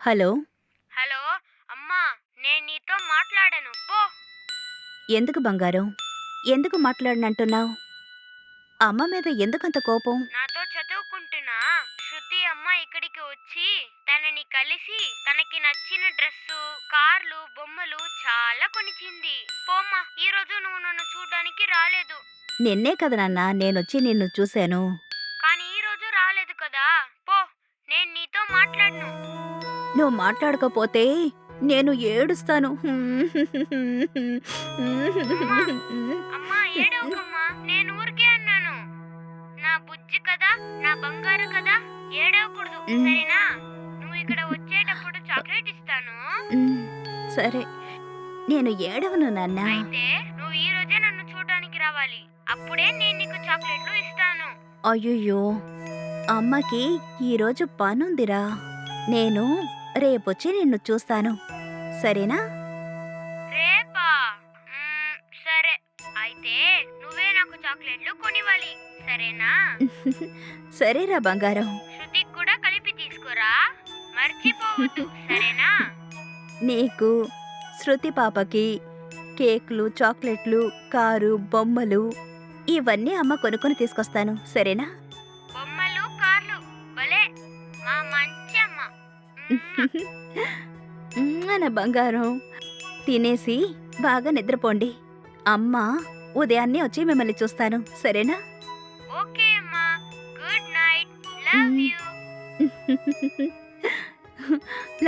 Hello! Hello! అమ్మా! నేను నీతో మాట్లాడను. పో! ఎందుకు బంగారం? ఎందుకు మాట్లాడనంటున్నావు? అమ్మ మీద ఎందుకంత కోపం? నాతో చదువుకుంటున్నా శృతి అమ్మ ఇక్కడికి వచ్చి తనని కలిసి తనకి నచ్చిన డ్రెస్సు, కార్లు, బొమ్మలు చాలా కొనిచ్చింది. పోమ్మా! ఈరోజు నువ్వు నన్ను చూడ్డానికి రాలేదు. నిన్నే కదా నాన్న నేనొచ్చి నిన్ను చూశాను. కానీ ఈరోజు రాలేదు కదా! పో! నేను నీతో మాట్లాడను. నువ్వు మాట్లాడకపోతే నేను ఏడుస్తాను. అమ్మా! అమ్మా ఏడవకమ్మా! నేను ఊరికే అన్నాను. నా బుజ్జి కదా, నా బంగారు కదా, ఏడవకూడదు సరేనా? నువ్వు ఇక్కడ వచ్చేటప్పుడు చాక్లెట్ ఇస్తాను. సరే. నేను ఏడవను నాన్న. అయితే నువ్వు ఈ రోజే నన్ను చూడడానికి రావాలి. అప్పుడే నేను నీకు చాక్లెట్లు ఇస్తాను. అయ్యయ్యో! అమ్మకి ఈరోజు పనుందిరా. నేను రేపొచ్చి నిన్ను చూస్తాను. సరేనా? రేపా? సరే. అయితే నువ్వే నాకు చాక్లెట్లు కొనివ్వాలి. సరేనా? సరేరా బంగారం. శృతికి కూడా కలిపి తీసుకురా. మర్చిపోవద్దు. సరేనా? నీకు, శృతి పాపకి కేకులు, చాక్లెట్లు, కారు, బొమ్మలు ఇవన్నీ అమ్మ కొనుక్కొని తీసుకొస్తాను. సరేనా? బొమ్మలు, కార్లు భలే! మా మంచి అమ్మ. నా బంగారం. తినేసి బాగా నిద్రపోండి. అమ్మ ఉదయాన్నే వచ్చి మిమ్మల్ని చూస్తాను. సరేనా? ఓకే అమ్మా. Good night. Love you.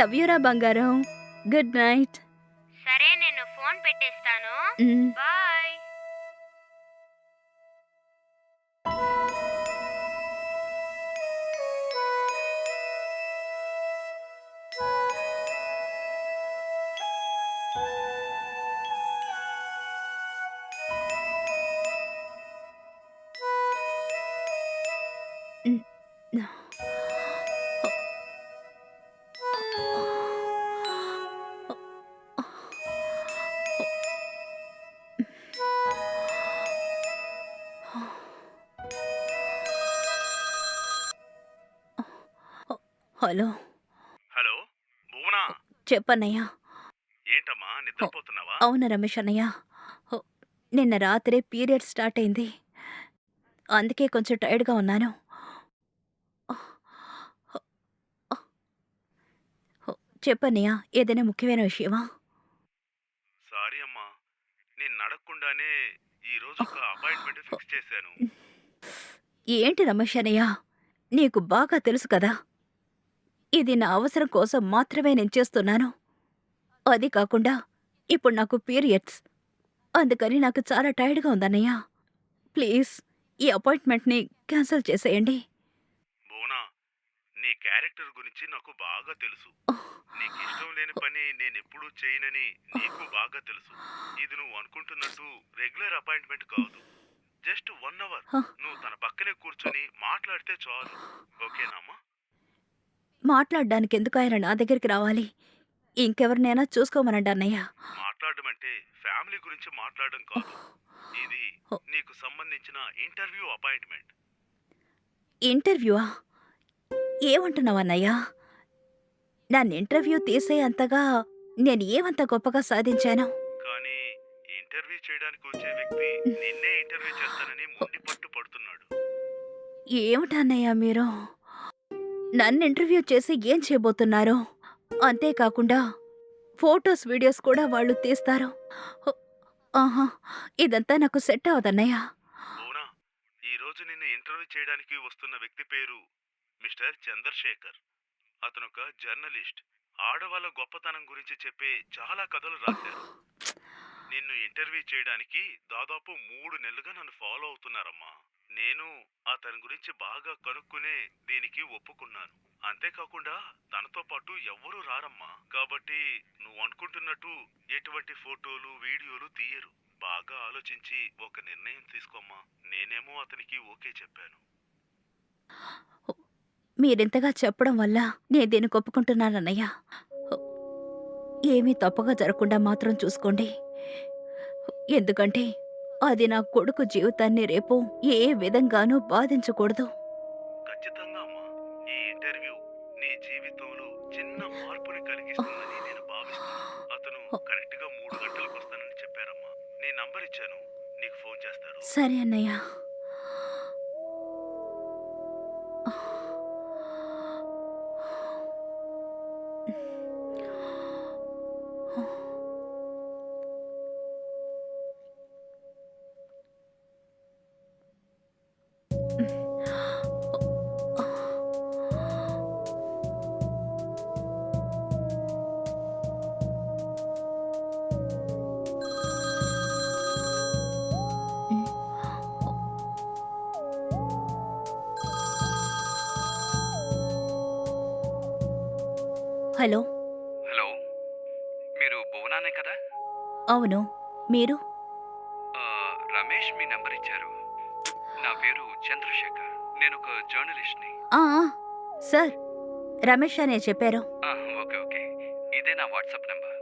Love యూరా బంగారం. Good night. సరే నేను ఫోన్ పెట్టేస్తాను. బాయ్. హలో! హలో భువనా, చెప్పన్నయ్యా. ఏంటమ్మా నిద్రపోతున్నావా? అవును రమేష్ అన్నయ్య. హో, నిన్న రాత్రే పీరియడ్ స్టార్ట్ అయింది. అందుకే కొంచెం టైర్డ్‌గా ఉన్నాను. చెప్పన్నయ్య, ఏదైనా ముఖ్యమైన విషయమా? సారీ అమ్మా, నేను నడక్కుండానే ఈ రోజు ఒక అపాయింట్మెంట్ ఫిక్స్ చేశాను. ఏంటి రమేష్ అన్నయ్య, నీకు బాగా తెలుసు కదా! ఇది నా అవసరం కోసం మాత్రమే నేను చేస్తున్నాను. అది కాకుండా ఇప్పుడు నాకు పీరియడ్స్. అందుకని నాకు చాలా టైర్డ్‌గా ఉందన్నయ్య. ప్లీజ్ ఈ అపాయింట్మెంట్‌ని క్యాన్సిల్ చేసేయండి. భువనా, నీ క్యారెక్టర్ గురించి నాకు బాగా తెలుసు. నీకు ఇష్టం లేని పని నేనెప్పుడూ చేయనని నీకు బాగా తెలుసు. ఇది నువ్వు అనుకుంటున్నట్టు రెగ్యులర్ అపాయింట్మెంట్ కాదు. జస్ట్ 1 అవర్ నువ్వు తన పక్కనే కూర్చొని మాట్లాడితే చాలు. ఓకేనా అమ్మా? మాట్లాడ్డానికి ఎందుకు ఆయన నా దగ్గరికి రావాలి? ఇంకెవరినైనా చూసుకోమనండి అన్నయ్య. మాట్లాడడం అంటే ఫ్యామిలీ గురించి మాట్లాడడం కాదు. ఇది నీకు సంబంధించిన ఇంటర్వ్యూ అపాయింట్మెంట్. ఇంటర్వ్యూవా? ఏమంటున్నావన్నయ్య? నన్ను ఇంటర్వ్యూ తీసేయంతగా నేను ఏమంత గొప్పగా సాధించాను? కానీ ఇంటర్వ్యూ చేయడానికి వచ్చే వ్యక్తి నిన్నే ఇంటర్వ్యూ చేస్తానని మొండి పట్టు పడుతున్నాడు. ఏమిటన్నయ్య మీరు? నన్ను ఇంటర్వ్యూ చేసి ఏం చేయబోతున్నారు? అంతేకాకుండా ఫోటోస్, వీడియోస్ కూడా వాళ్ళు తీస్తారు. హ్, ఆహా! ఇదంతా నాకు సెట్ అవ్వదన్నయ్య. అవునా? ఈ రోజు నిన్ను ఇంటర్వ్యూ చేయడానికి వస్తున్న వ్యక్తి పేరు మిస్టర్ చంద్రశేఖర్. అతనొక జర్నలిస్ట్. ఆడవాళ్ళ గొప్పతనం గురించి చెప్పే చాలా కథలు రాశారు. నిన్ను ఇంటర్వ్యూ చేయడానికి దాదాపు 3 నెలలుగా నన్ను ఫాలో అవుతున్నారమ్మా. నేను అతని గురించి బాగా కనుక్కునే దీనికి ఒప్పుకున్నాను. అంతేకాకుండా తనతో పాటు ఎవ్వరూ రారమ్మా. కాబట్టి నువ్వు అనుకుంటున్నట్టు ఎటువంటి ఫోటోలు, వీడియోలు తీయరు. బాగా ఆలోచించి ఒక నిర్ణయం తీసుకోమ్మా. నేనేమో అతనికి ఓకే చెప్పాను. మీరింతగా చెప్పడం వల్ల నేను దీనికి ఒప్పుకుంటున్నానన్నయ్య. ఏమీ తప్పుగా జరగకుండా మాత్రం చూసుకోండి. ఎందుకంటే అది నా కొడుకు జీవితాన్ని రేపు ఏ విధంగానూ బాధించకూడదు. ఖచ్చితంగా అమ్మా. ఈ ఇంటర్వ్యూ నీ జీవితంలో చిన్న మార్పు తలనొప్పిని కలిగిస్తుందని నేను భావిస్తున్నాను. అతను కరెక్ట్ గా 3 గంటలకు వస్తానని చెప్పారమ్మా. నీ నంబర్ ఇచ్చాను, నీకు ఫోన్ చేస్తారు. సరే అన్నయ్య. హలో. హలో, మీరు భువనానే కదా? అవును. మీరు? రమేష్ మీ నెంబర్ ఇచ్చారు. నా పేరు చంద్రశేఖర్. నేను ఒక జర్నలిస్ట్ని. ఆ, సార్ రమేష్ అనే చెప్పారు. ఓకే ఓకే, ఇదే నా వాట్సాప్ నెంబర్.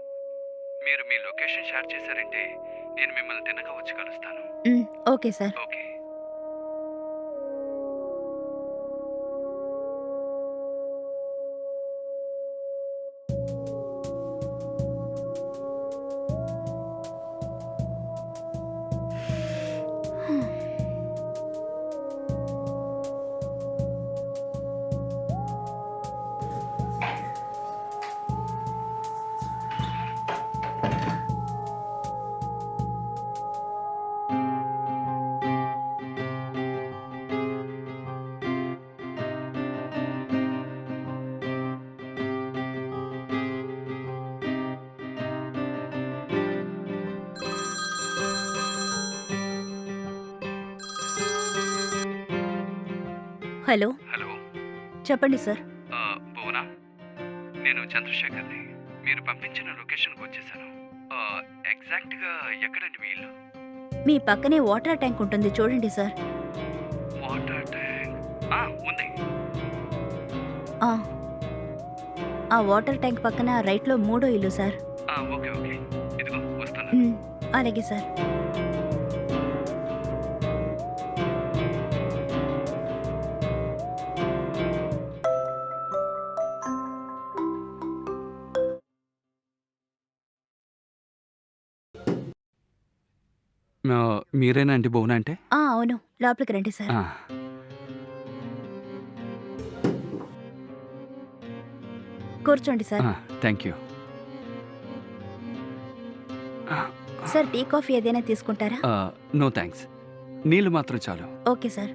మీరు మీ లొకేషన్ షేర్ చేశారంటే నేను మిమ్మల్ని తిన్నగా వచ్చి కలుస్తాను. Okay sir. Okay. Hello. Hello, చెప్పండి సార్. భువనా, నేను చంద్రశేఖర్ని. మీరు పంపించిన లొకేషన్కి వచ్చేసాను. ఎగ్జాక్ట్గా ఎక్కడండి మీ ఇల్లు? మీ పక్కనే వాటర్ ట్యాంక్ ఉంటుంది చూడండి సార్. వాటర్ ట్యాంక్ ఉంది. ఆ, ఆ వాటర్ ట్యాంక్ పక్కన రైట్లో 3వ ఇల్లు సార్. ఓకే ఓకే, ఇదిగో వస్తున్నా. అలాగే సార్. మీరేనా అండి భువన అంటే? అవును, లోపలికి రండి సార్. కూర్చోండి sir. Thank you. Sir tea coffee ఏదైనా తీసుకుంటారా? నో థ్యాంక్స్, నీళ్ళు మాత్రం చాలు. Okay sir.